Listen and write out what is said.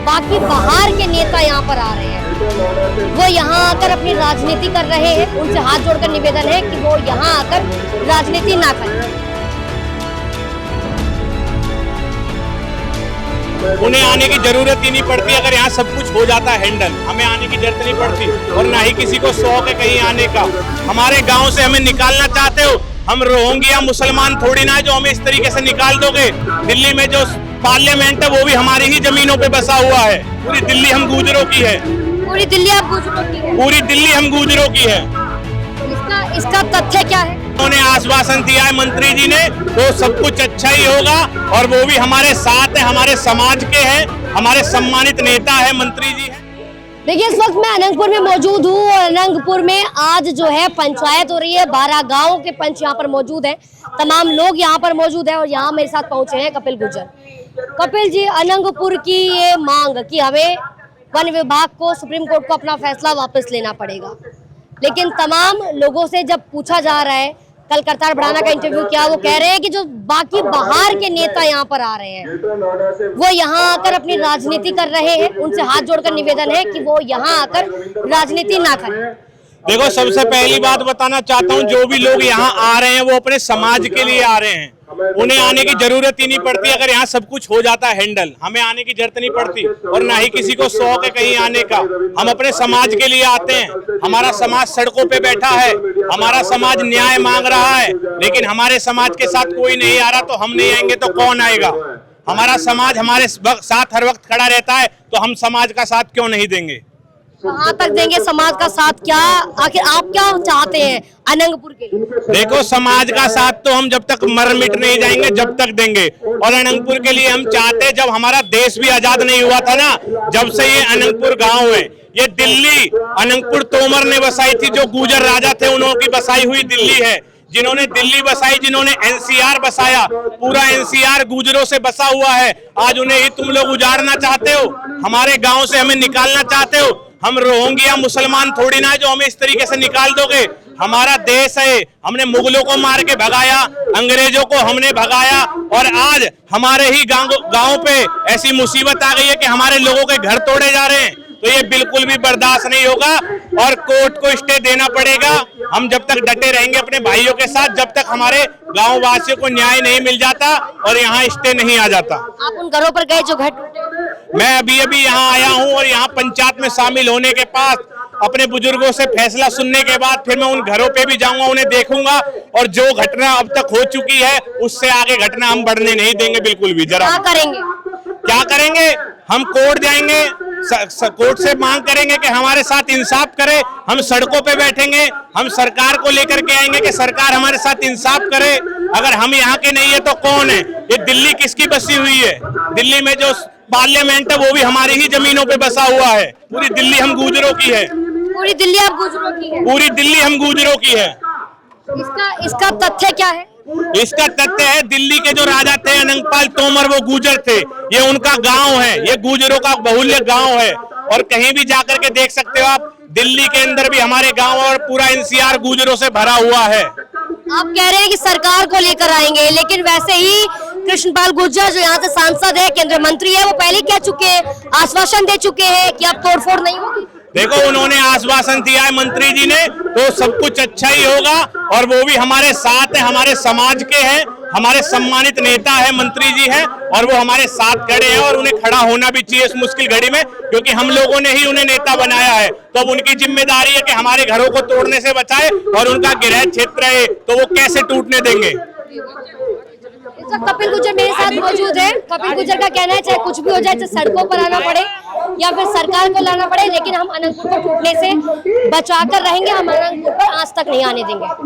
बाकी बाहर के नेता यहाँ पर आ रहे हैं, वो यहाँ आकर अपनी राजनीति कर रहे हैं। उनसे हाथ जोड़कर निवेदन है कि वो यहाँ आकर राजनीति ना करें। उन्हें आने की जरूरत ही नहीं पड़ती, अगर यहाँ सब कुछ हो जाता है हैंडल, हमें आने की जरूरत नहीं पड़ती और ना ही किसी को शौक है कहीं आने का। हमारे गांव से हमें निकालना चाहते हो, हम रोहिंग्या मुसलमान थोड़ी ना है जो हमें इस तरीके से निकाल दोगे। दिल्ली में जो पार्लियामेंट है वो भी हमारी ही जमीनों पे बसा हुआ है। पूरी दिल्ली हम गुजरों की है। पूरी दिल्ली आप गुजरों की है? पूरी दिल्ली हम गुजरों की है। इसका तथ्य क्या है? उन्होंने आश्वासन दिया है मंत्री जी ने, तो सब कुछ अच्छा ही होगा और वो भी हमारे साथ है, हमारे समाज के हैं, हमारे सम्मानित नेता है मंत्री जी है। देखिए, इस वक्त मैं अनंगपुर में मौजूद हूँ और अनंगपुर में आज जो है पंचायत हो रही है। 12 गाँव के पंच यहाँ पर मौजूद हैं, तमाम लोग यहाँ पर मौजूद हैं और यहाँ मेरे साथ पहुंचे हैं कपिल गुर्जर। कपिल जी, अनंगपुर की ये मांग कि हमें वन विभाग को, सुप्रीम कोर्ट को अपना फैसला वापस लेना पड़ेगा, लेकिन तमाम लोगों से जब पूछा जा रहा है, कल करतार भड़ाना का इंटरव्यू किया, वो कह रहे हैं कि जो बाकी बाहर के नेता यहाँ पर आ रहे हैं, वो यहाँ आकर अपनी राजनीति कर रहे हैं। उनसे हाथ जोड़कर निवेदन है कि वो यहाँ आकर राजनीति ना करें। देखो, सबसे पहली बात बताना चाहता हूँ, जो भी लोग यहाँ आ रहे हैं वो अपने समाज के लिए आ रहे हैं। उन्हें आने की जरूरत ही नहीं पड़ती, अगर यहाँ सब कुछ हो जाता है हैंडल, हमें आने की जरूरत नहीं पड़ती और ना ही किसी को शौक है कहीं आने का। हम अपने समाज के लिए आते हैं। हमारा समाज सड़कों पे बैठा है, हमारा समाज न्याय मांग रहा है, लेकिन हमारे समाज के साथ कोई नहीं आ रहा, तो हम नहीं आएंगे तो कौन आएगा? हमारा समाज हमारे साथ हर वक्त खड़ा रहता है, तो हम समाज का साथ क्यों नहीं देंगे? कहाँ तक देंगे समाज का साथ? क्या आखिर आप क्या चाहते हैं अनंगपुर के लिए? देखो, समाज का साथ तो हम जब तक मर मिट नहीं जाएंगे जब तक देंगे। और अनंगपुर के लिए हम चाहते हैं, जब हमारा देश भी आजाद नहीं हुआ था ना, जब से ये अनंगपुर गांव है, ये दिल्ली अनंगपुर तोमर ने बसाई थी, जो गुर्जर राजा थे उन्होंने बसाई हुई दिल्ली है। जिन्होंने दिल्ली बसाई, जिन्होंने एनसीआर बसाया, पूरा एनसीआर गुर्जरों से बसा हुआ है। आज उन्हें ही तुम लोग उजाड़ना चाहते हो, हमारे गांव से हमें निकालना चाहते हो। हम रोहिंग्या मुसलमान थोड़ी ना है जो हमें इस तरीके से निकाल दोगे। हमारा देश है, हमने मुगलों को मार के भगाया, अंग्रेजों को हमने भगाया और आज हमारे ही गांव पे ऐसी मुसीबत आ गई है कि हमारे लोगों के घर तोड़े जा रहे हैं। तो ये बिल्कुल भी बर्दाश्त नहीं होगा और कोर्ट को स्टे देना पड़ेगा। हम जब तक डटे रहेंगे अपने भाइयों के साथ, जब तक हमारे गाँव वासियों को न्याय नहीं मिल जाता और यहाँ स्टे नहीं आ जाता। आप उन घरों पर गए जो घर टूटे? मैं अभी यहाँ आया हूँ और यहाँ पंचायत में शामिल होने के बाद, अपने बुजुर्गों से फैसला सुनने के बाद फिर मैं उन घरों पे भी जाऊंगा, उन्हें देखूंगा और जो घटना अब तक हो चुकी है उससे आगे घटना हम बढ़ने नहीं देंगे बिल्कुल भी। जरा क्या करेंगे? हम कोर्ट जाएंगे, कोर्ट से मांग करेंगे कि हमारे साथ इंसाफ करे। हम सड़कों पे बैठेंगे, हम सरकार को लेकर के आएंगे कि सरकार हमारे साथ इंसाफ करे। अगर हम यहाँ के नहीं है तो कौन है? ये दिल्ली किसकी बसी हुई है? दिल्ली में जो पार्लियामेंट है वो भी हमारी ही जमीनों पे बसा हुआ है। पूरी दिल्ली हम गुजरों की है। पूरी दिल्ली आप गुजरों की है? पूरी दिल्ली हम गुजरों की है। इसका तथ्य क्या है? इसका तथ्य है, दिल्ली के जो राजा थे अनंगपाल तोमर, वो गुजर थे। ये उनका गांव है, ये गुजरों का बहुल्य गांव है और कहीं भी जाकर के देख सकते हो आप, दिल्ली के अंदर भी हमारे गांव और पूरा एनसीआर गुजरों से भरा हुआ है। आप कह रहे हैं कि सरकार को लेकर आएंगे, लेकिन वैसे ही कृष्णपाल गुर्जर जो यहाँ से सांसद है, केंद्रीय मंत्री है, वो पहले कह चुके हैं, आश्वासन दे चुके हैं कि अब तोड़फोड़ नहीं होगी। देखो, उन्होंने आश्वासन दिया है मंत्री जी ने, तो सब कुछ अच्छा ही होगा और वो भी हमारे साथ है, हमारे समाज के हैं, हमारे सम्मानित नेता है मंत्री जी हैं और वो हमारे साथ खड़े हैं और उन्हें खड़ा होना भी चाहिए इस मुश्किल घड़ी में, क्योंकि हम लोगों ने ही उन्हें नेता बनाया है। तो अब उनकी जिम्मेदारी है कि हमारे घरों को तोड़ने से बचाए और उनका गृह क्षेत्र है तो वो कैसे टूटने देंगे। कपिल गुर्जर मेरे साथ मौजूद है। कपिल गुर्जर का कहना है, चाहे कुछ भी हो जाए, चाहे सड़कों पर आना पड़े या फिर सरकार को लाना पड़े, लेकिन हम अनंगपुर को टूटने से बचाकर रहेंगे, हम अनंगपुर पर आज तक नहीं आने देंगे।